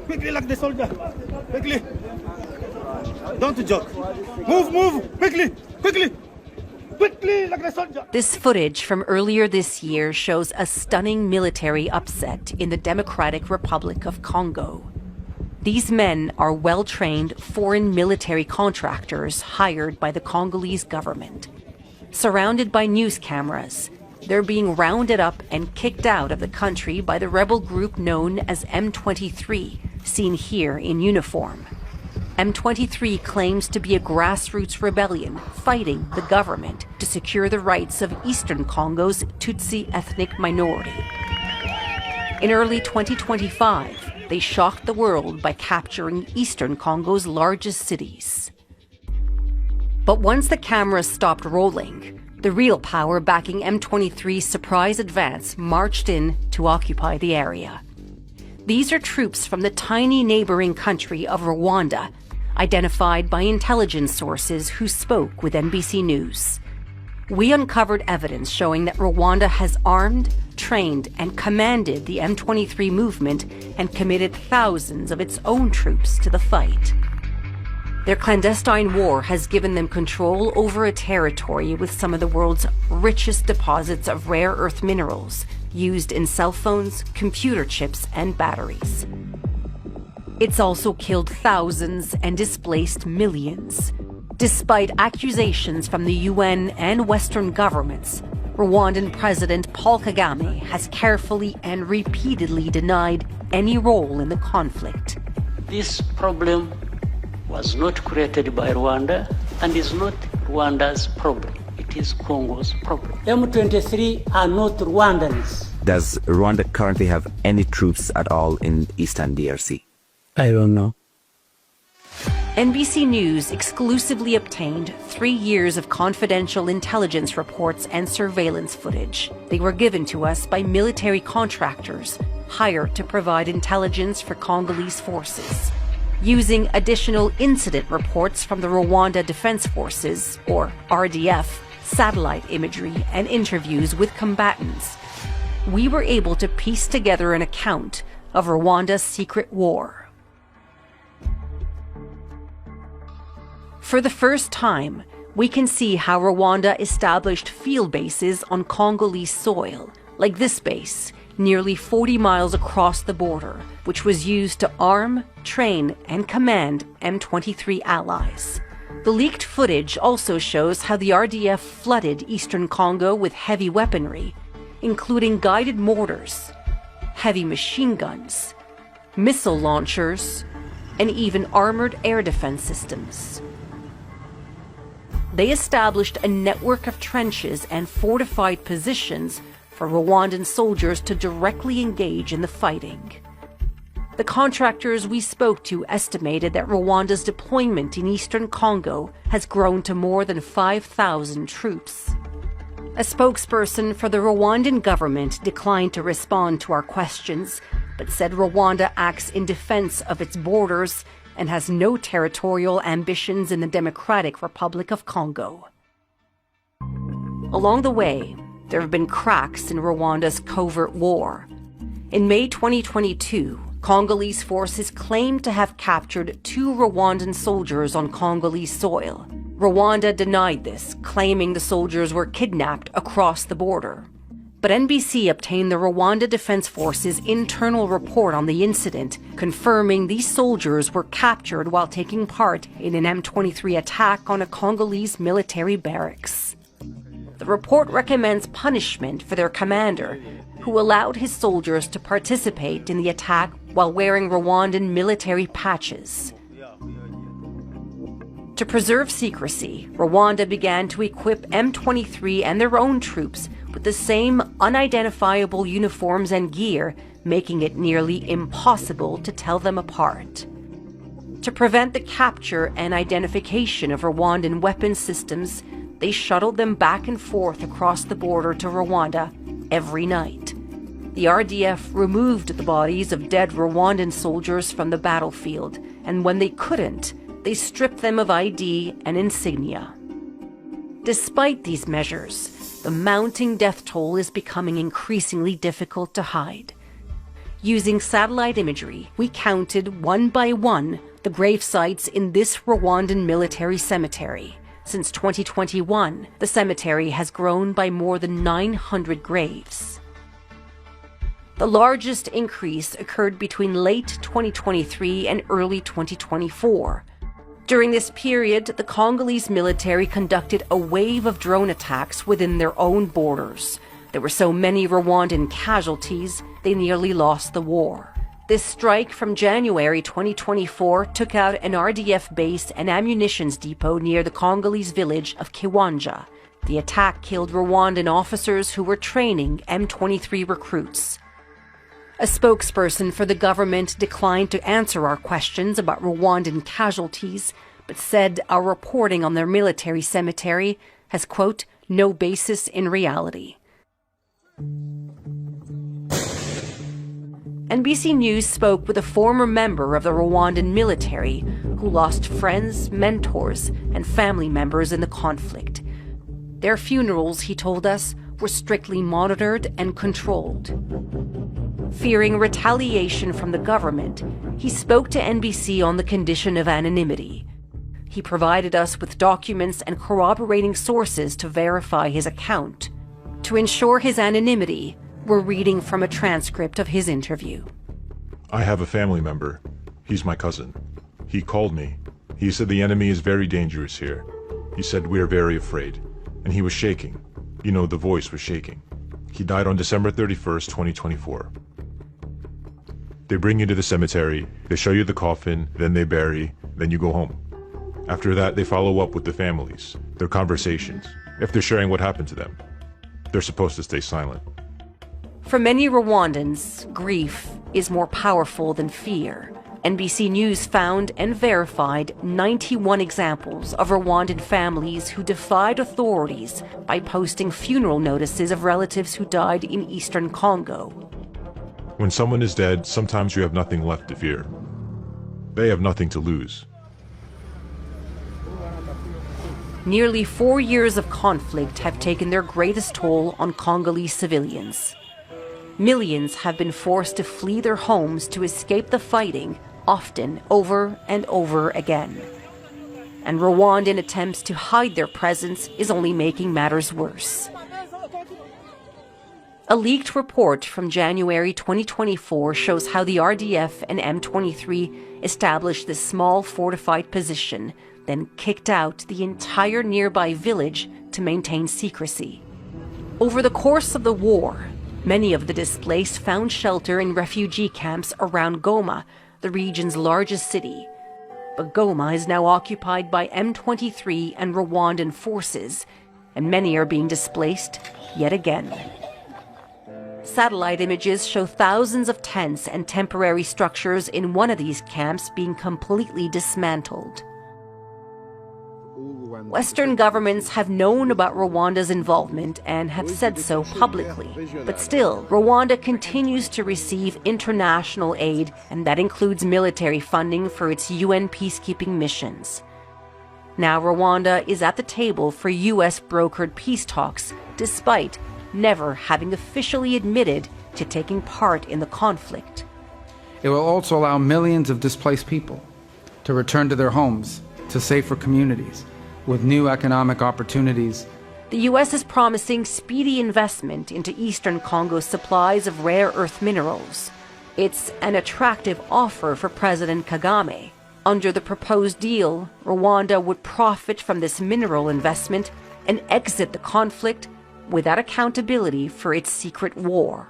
Quickly like the soldier. Quickly. Don't joke. Move. Quickly. Quickly like the soldier. This footage from earlier this year shows a stunning military upset in the Democratic Republic of Congo. These men are well-trained foreign military contractors hired by the Congolese government. Surrounded by news cameras, they're being rounded up and kicked out of the country by the rebel group known as M23, seen here in uniform. M23 claims to be a grassroots rebellion fighting the government to secure the rights of Eastern Congo's Tutsi ethnic minority. In early 2025, they shocked the world by capturing Eastern Congo's largest cities. But once the cameras stopped rolling, the real power backing M23's surprise advance marched in to occupy the area. These are troops from the tiny neighboring country of Rwanda, identified by intelligence sources who spoke with NBC News. We uncovered evidence showing that Rwanda has armed, trained, and commanded the M23 movement and committed thousands of its own troops to the fight. Their clandestine war has given them control over a territory with some of the world's richest deposits of rare earth minerals used in cell phones, computer chips, and batteries. It's also killed thousands and displaced millions. Despite accusations from the UN and Western governments, Rwandan President Paul Kagame has carefully and repeatedly denied any role in the conflict. This problem was not created by Rwanda and is not Rwanda's problem. It is Congo's problem. M23 are not Rwandans. Does Rwanda currently have any troops at all in Eastern DRC? I don't know. NBC News exclusively obtained 3 years of confidential intelligence reports and surveillance footage. They were given to us by military contractors hired to provide intelligence for Congolese forces. Using additional incident reports from the Rwanda Defense Forces, or RDF, satellite imagery, and interviews with combatants, we were able to piece together an account of Rwanda's secret war. For the first time, we can see how Rwanda established field bases on Congolese soil, like this base, nearly 40 miles across the border, which was used to arm, train, and command M23 allies. The leaked footage also shows how the RDF flooded eastern Congo with heavy weaponry, including guided mortars, heavy machine guns, missile launchers, and even armored air defense systems. They established a network of trenches and fortified positions for Rwandan soldiers to directly engage in the fighting. The contractors we spoke to estimated that Rwanda's deployment in eastern Congo has grown to more than 5,000 troops. A spokesperson for the Rwandan government declined to respond to our questions, but said Rwanda acts in defense of its borders and has no territorial ambitions in the Democratic Republic of Congo. Along the way, there have been cracks in Rwanda's covert war. In May 2022, Congolese forces claimed to have captured 2 Rwandan soldiers on Congolese soil. Rwanda denied this, claiming the soldiers were kidnapped across the border. But NBC obtained the Rwanda Defense Force's internal report on the incident, confirming these soldiers were captured while taking part in an M23 attack on a Congolese military barracks. The report recommends punishment for their commander, who allowed his soldiers to participate in the attack while wearing Rwandan military patches. To preserve secrecy, Rwanda began to equip M23 and their own troops with the same unidentifiable uniforms and gear, making it nearly impossible to tell them apart. To prevent the capture and identification of Rwandan weapon systems, they shuttled them back and forth across the border to Rwanda every night. The RDF removed the bodies of dead Rwandan soldiers from the battlefield, and when they couldn't, they stripped them of ID and insignia. Despite these measures, the mounting death toll is becoming increasingly difficult to hide. Using satellite imagery, we counted one by one the grave sites in this Rwandan military cemetery. Since 2021, the cemetery has grown by more than 900 graves. The largest increase occurred between late 2023 and early 2024. During this period, the Congolese military conducted a wave of drone attacks within their own borders. There were so many Rwandan casualties, they nearly lost the war. This strike from January 2024 took out an RDF base and ammunitions depot near the Congolese village of Kiwanja. The attack killed Rwandan officers who were training M23 recruits. A spokesperson for the government declined to answer our questions about Rwandan casualties, but said our reporting on their military cemetery has, quote, no basis in reality. NBC News spoke with a former member of the Rwandan military who lost friends, mentors, and family members in the conflict. Their funerals, he told us, were strictly monitored and controlled. Fearing retaliation from the government, he spoke to NBC on the condition of anonymity. He provided us with documents and corroborating sources to verify his account. To ensure his anonymity, we're reading from a transcript of his interview. I have a family member. He's my cousin. He called me. He said the enemy is very dangerous here. He said we are very afraid. And he was shaking. You know, the voice was shaking. He died on December 31st, 2024. They bring you to the cemetery, they show you the coffin, then they bury, then you go home. After that, they follow up with the families, their conversations, if they're sharing what happened to them. They're supposed to stay silent. For many Rwandans, grief is more powerful than fear. NBC News found and verified 91 examples of Rwandan families who defied authorities by posting funeral notices of relatives who died in eastern Congo. When someone is dead, sometimes you have nothing left to fear. They have nothing to lose. Nearly 4 years of conflict have taken their greatest toll on Congolese civilians. Millions have been forced to flee their homes to escape the fighting, often over and over again. And Rwandan attempts to hide their presence is only making matters worse. A leaked report from January 2024 shows how the RDF and M23 established this small fortified position, then kicked out the entire nearby village to maintain secrecy. Over the course of the war, many of the displaced found shelter in refugee camps around Goma, the region's largest city. But Goma is now occupied by M23 and Rwandan forces, and many are being displaced yet again. Satellite images show thousands of tents and temporary structures in one of these camps being completely dismantled. Western governments have known about Rwanda's involvement and have said so publicly. But still, Rwanda continues to receive international aid, and that includes military funding for its UN peacekeeping missions. Now Rwanda is at the table for US-brokered peace talks, despite never having officially admitted to taking part in the conflict. It will also allow millions of displaced people to return to their homes, to safer communities, with new economic opportunities. The U.S. is promising speedy investment into eastern Congo's supplies of rare earth minerals. It's an attractive offer for President Kagame. Under the proposed deal, Rwanda would profit from this mineral investment and exit the conflict without accountability for its secret war.